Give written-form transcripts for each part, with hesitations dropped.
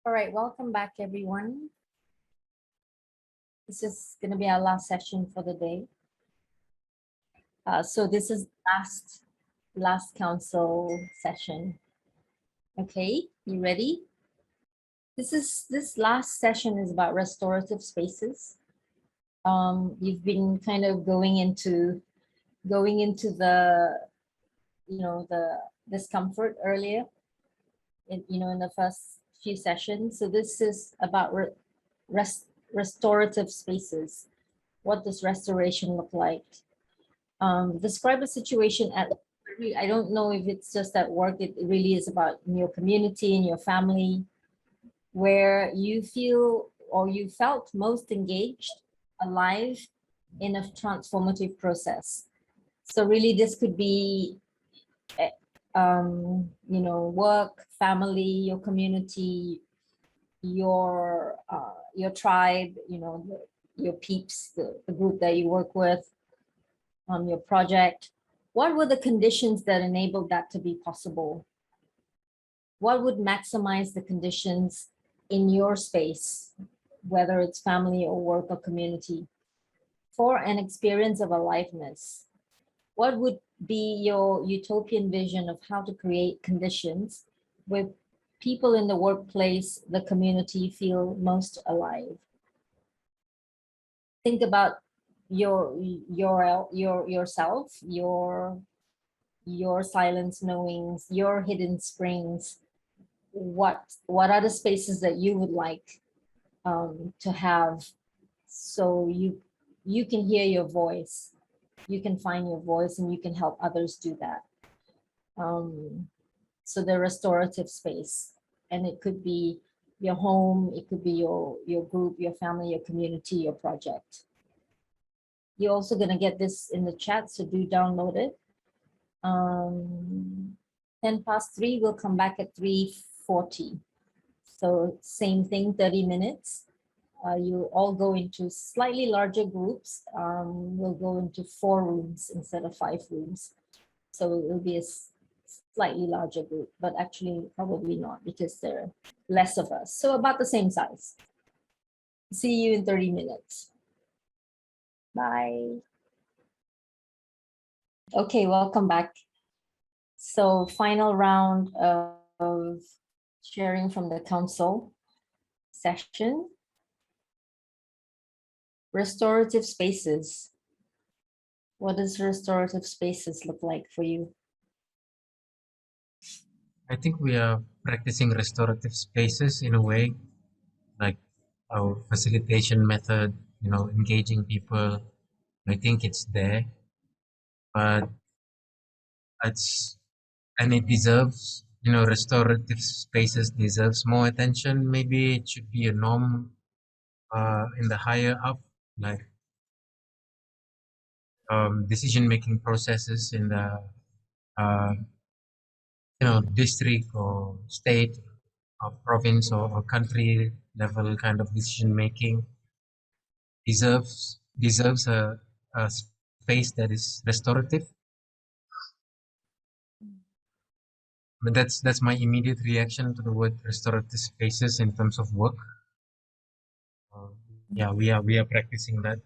All right, welcome back, everyone. This is going to be our last session for the day. So this is last council session. Okay, you ready? This last session is about restorative spaces. You've been kind of going into the the discomfort earlier in the first few sessions. So this is about restorative spaces. What does restoration look like? Describe a situation I don't know if it's just at work, it really is about in your community, in your family, where you feel or you felt most engaged, alive in a transformative process. So really this could be, work, family, your community, your tribe, your peeps, the group that you work with, your project. What were the conditions that enabled that to be possible? What would maximize the conditions in your space, whether it's family or work or community, for an experience of aliveness? What would be your utopian vision of how to create conditions where people in the workplace, the community feel most alive? Think about yourself, your silence knowings, your hidden springs. What are the spaces that you would like to have, so you can hear your voice, you can find your voice, and you can help others do that. So the restorative space, and it could be your home, it could be your group, your family, your community, your project. You're also going to get this in the chat, so do download it. 3:10, we'll come back at 3:40. So same thing, 30 minutes. You all go into slightly larger groups. We'll go into 4 rooms instead of 5 rooms. So it will be a slightly larger group, but actually probably not, because there are less of us. So about the same size. See you in 30 minutes. Bye. Okay, welcome back. So final round of sharing from the council session. Restorative spaces. What does restorative spaces look like for you? I think we are practicing restorative spaces in a way, like our facilitation method, engaging people. I think it's there, but it deserves, restorative spaces deserves more attention. Maybe it should be a norm in the higher up, like decision-making processes in the district or state or province or country level kind of decision making deserves a space that is restorative. But that's my immediate reaction to the word restorative spaces in terms of work. Yeah, we are practicing that.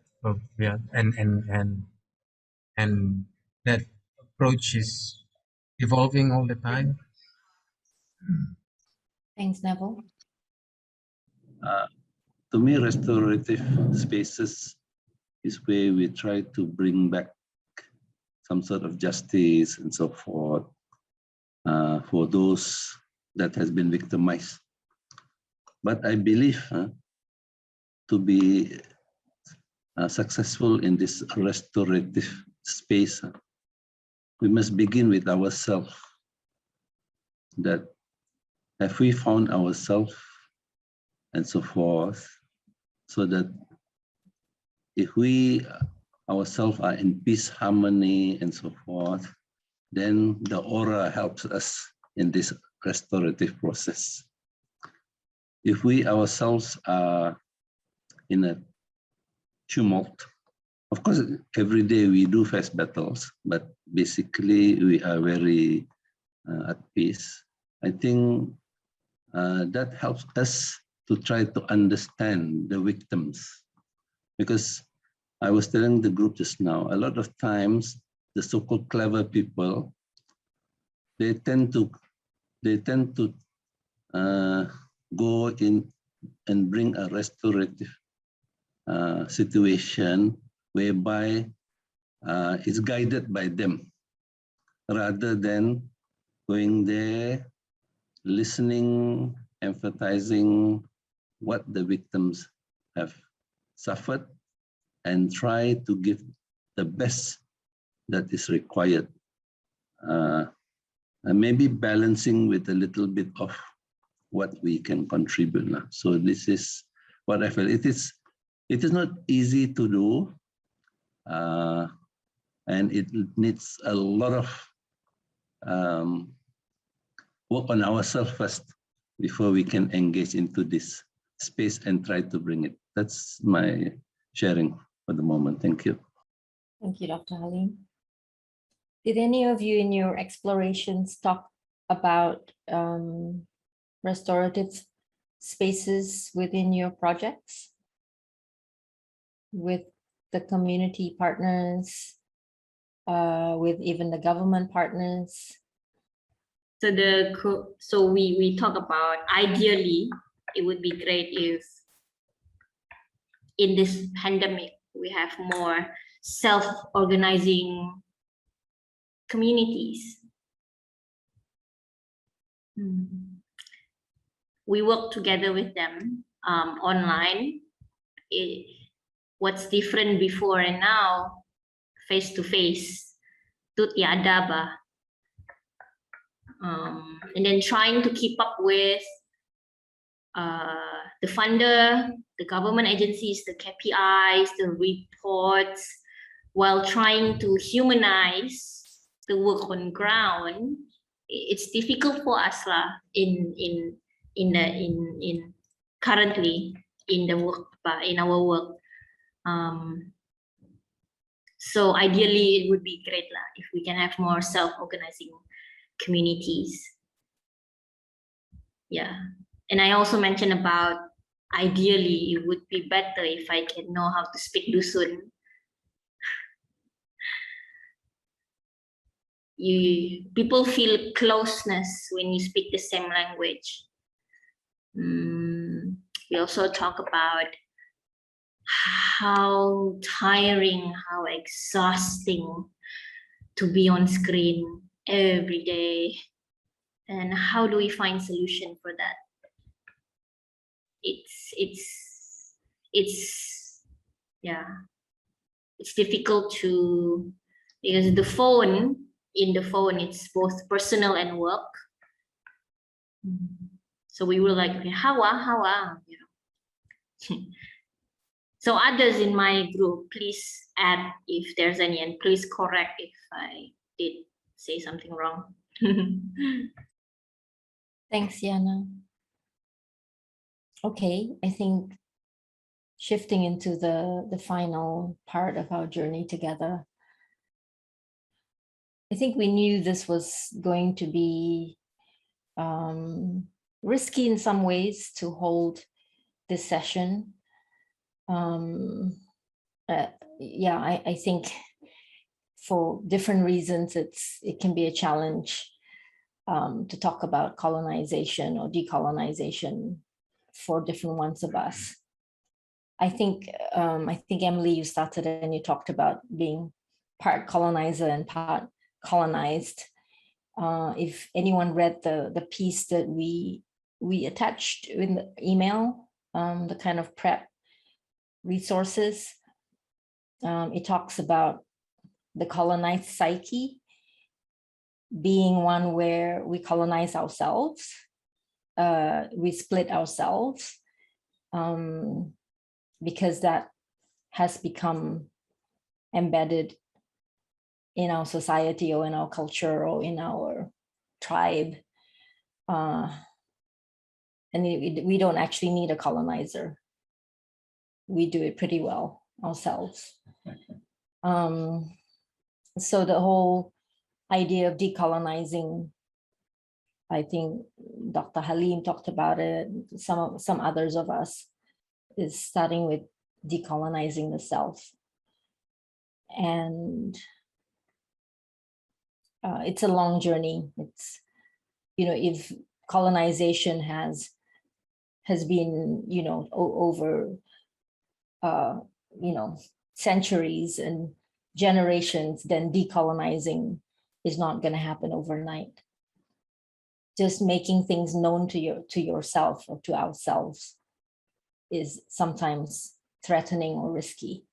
Yeah, and that approach is evolving all the time. Thanks, Neville. To me, restorative spaces is where we try to bring back some sort of justice and so forth for those that has been victimized. But I believe to be successful in this restorative space, we must begin with ourselves. That have we found ourselves and so forth, so that if we ourselves are in peace, harmony, and so forth, then the aura helps us in this restorative process. If we ourselves are in a tumult, of course, every day we do face battles, but basically we are very at peace. I think that helps us to try to understand the victims. Because I was telling the group just now, a lot of times the so-called clever people, they tend to go in and bring a restorative situation whereby it's guided by them, rather than going there, listening, empathizing what the victims have suffered, and try to give the best that is required. And maybe balancing with a little bit of what we can contribute. So this is what I feel. It is not easy to do, and it needs a lot of work on ourselves first before we can engage into this space and try to bring it. That's my sharing for the moment. Thank you. Thank you, Dr. Halim. Did any of you in your explorations talk about restorative spaces within your projects with the community partners, with even the government partners? So we talk about, ideally it would be great if in this pandemic we have more self-organizing communities. We work together with them online. What's different before and now, face to face, tu tiada ba. And then trying to keep up with the funder, the government agencies, the KPIs, the reports, while trying to humanize the work on ground. It's difficult for us currently in the work, in our work. So ideally it would be great if we can have more self-organizing communities. Yeah. And I also mentioned about, ideally it would be better if I can know how to speak Dusun. People feel closeness when you speak the same language. We also talk about how tiring, how exhausting to be on screen every day, and how do we find solution for that? It's difficult to, because in the phone it's both personal and work. So we were like, how, you know. So others in my group, please add if there's any, and please correct if I did say something wrong. Thanks, Yana. Okay, I think shifting into the final part of our journey together, I think we knew this was going to be risky in some ways to hold this session. I think for different reasons, it can be a challenge to talk about colonization or decolonization for different ones of us. I think Emily, you started and you talked about being part colonizer and part colonized. If anyone read the piece that we attached in the email, the kind of prep resources, it talks about the colonized psyche being one where we colonize ourselves, we split ourselves, because that has become embedded in our society or in our culture or in our tribe. And we don't actually need a colonizer. We do it pretty well ourselves. So the whole idea of decolonizing I think Dr. Halim talked about it, some others of us, is starting with decolonizing the self. And it's a long journey. It's, if colonization has been, over, centuries and generations, then decolonizing is not going to happen overnight. Just making things known to yourself or to ourselves is sometimes threatening or risky.